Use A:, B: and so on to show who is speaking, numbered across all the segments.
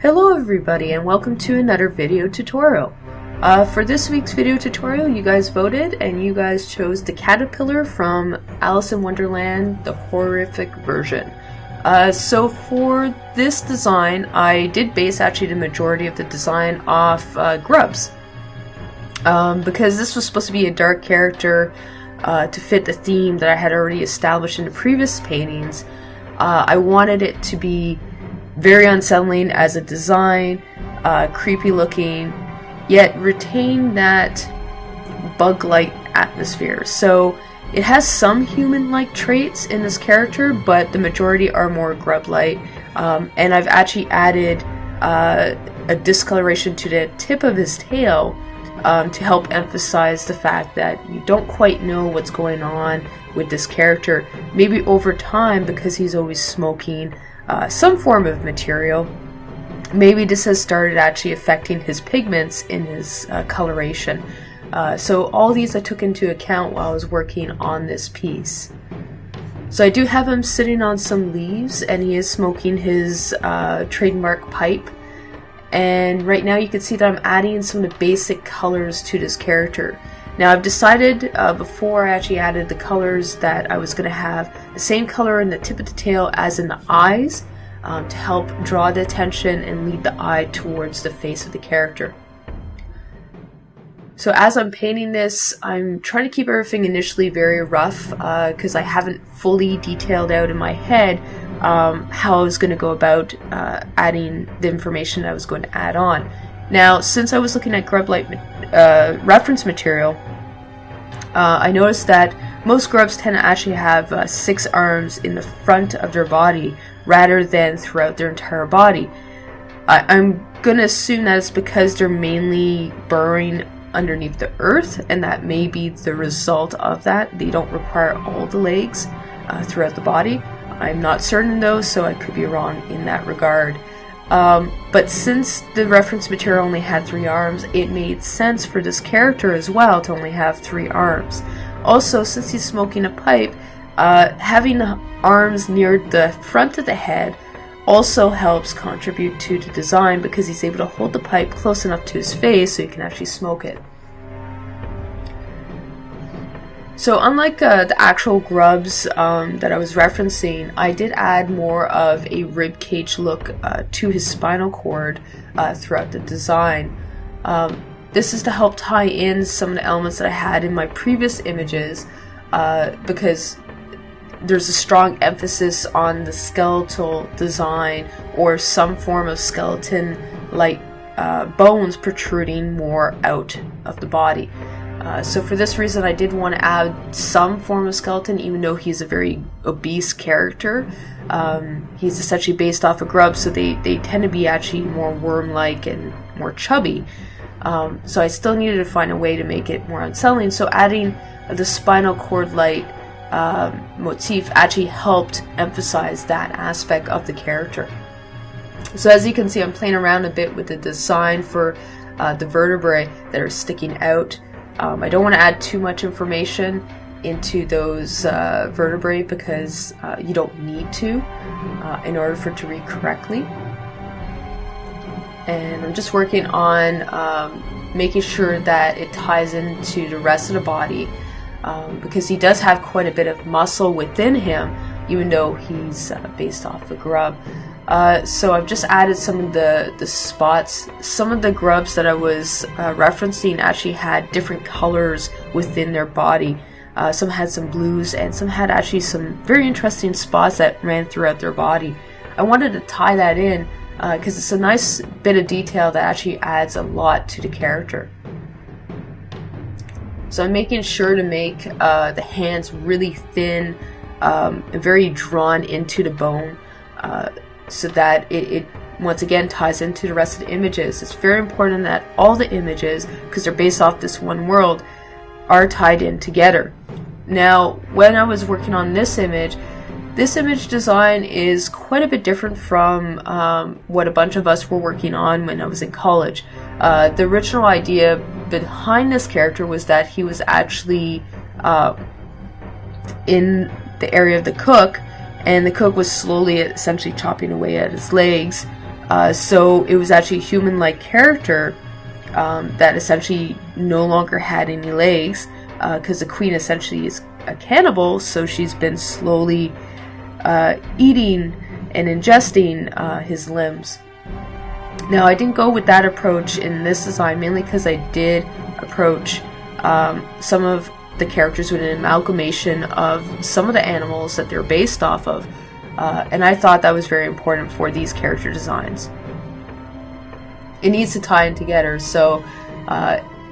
A: Hello everybody and welcome to another video tutorial. For this week's video tutorial you guys voted and you guys chose the caterpillar from Alice in Wonderland, the horrific version. So for this design I did base actually the majority of the design off grubs. Because this was supposed to be a dark character to fit the theme that I had already established in the previous paintings. I wanted it to be very unsettling as a design, creepy looking, yet retain that bug-like atmosphere. So it has some human-like traits in this character, but the majority are more grub-like. And I've actually added a discoloration to the tip of his tail to help emphasize the fact that you don't quite know what's going on with this character. Maybe over time, because he's always smoking some form of material, maybe this has started actually affecting his pigments in his coloration. So all these I took into account while I was working on this piece. So I do have him sitting on some leaves and he is smoking his trademark pipe. And right now you can see that I'm adding some of the basic colors to this character. Now I've decided before I actually added the colors that I was going to have the same color in the tip of the tail as in the eyes to help draw the attention and lead the eye towards the face of the character. So as I'm painting this, I'm trying to keep everything initially very rough because I haven't fully detailed out in my head how I was going to go about adding the information that I was going to add on. Now, since I was looking at grub-like reference material, I noticed that most grubs tend to actually have 6 arms in the front of their body rather than throughout their entire body. I'm going to assume that it's because they're mainly burrowing underneath the earth, and that may be the result of that. They don't require all the legs throughout the body. I'm not certain though, so I could be wrong in that regard. But since the reference material only had 3 arms, it made sense for this character as well to only have 3 arms. Also, since he's smoking a pipe, having the arms near the front of the head also helps contribute to the design because he's able to hold the pipe close enough to his face so he can actually smoke it. So unlike the actual grubs that I was referencing, I did add more of a ribcage look to his spinal cord throughout the design. This is to help tie in some of the elements that I had in my previous images because there's a strong emphasis on the skeletal design or some form of skeleton-like bones protruding more out of the body. So for this reason I did want to add some form of skeleton, even though he's a very obese character. He's essentially based off of grubs, so they tend to be actually more worm-like and more chubby. So I still needed to find a way to make it more unsettling, so adding the spinal cord-like motif actually helped emphasize that aspect of the character. So as you can see, I'm playing around a bit with the design for the vertebrae that are sticking out. I don't want to add too much information into those vertebrae because you don't need to in order for it to read correctly. And I'm just working on making sure that it ties into the rest of the body because he does have quite a bit of muscle within him, even though he's based off a grub. So I've just added some of the spots. Some of the grubs that I was referencing actually had different colors within their body. Some had some blues and some had actually some very interesting spots that ran throughout their body. I wanted to tie that in because it's a nice bit of detail that actually adds a lot to the character. So I'm making sure to make the hands really thin and very drawn into the bone so that it once again ties into the rest of the images. It's very important that all the images, because they're based off this one world, are tied in together. Now, when I was working on this image design is quite a bit different from what a bunch of us were working on when I was in college. The original idea behind this character was that he was actually in the area of the cook, and the cook was slowly essentially chopping away at his legs So it was actually a human-like character that essentially no longer had any legs, because the queen essentially is a cannibal, so she's been slowly eating and ingesting his limbs. Now, I didn't go with that approach in this design, mainly because I did approach some of the characters with an amalgamation of some of the animals that they're based off of, and I thought that was very important for these character designs. It needs to tie in together, so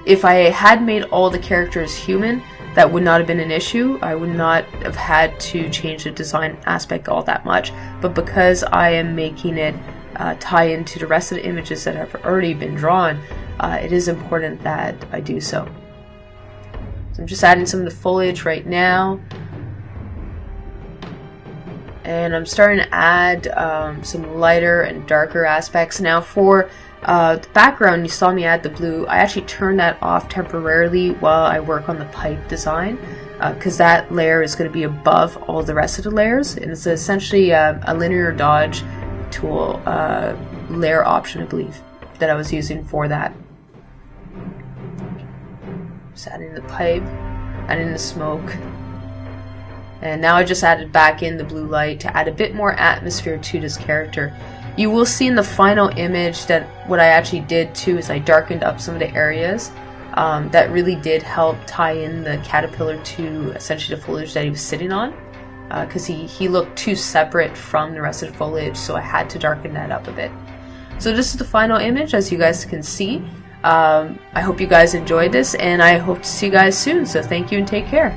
A: if I had made all the characters human, that would not have been an issue. I would not have had to change the design aspect all that much, but because I am making it tie into the rest of the images that have already been drawn, it is important that I do so. So I'm just adding some of the foliage right now, and I'm starting to add some lighter and darker aspects. Now for the background, you saw me add the blue. I actually turned that off temporarily while I work on the pipe design, because that layer is going to be above all the rest of the layers, and it's essentially a linear dodge tool layer option, I believe, that I was using for that. Just adding the pipe, adding the smoke, and now I just added back in the blue light to add a bit more atmosphere to this character. You will see in the final image that what I actually did too is I darkened up some of the areas that really did help tie in the caterpillar to essentially the foliage that he was sitting on, because he looked too separate from the rest of the foliage, so I had to darken that up a bit. So this is the final image, as you guys can see. I hope you guys enjoyed this, and I hope to see you guys soon, so thank you and take care.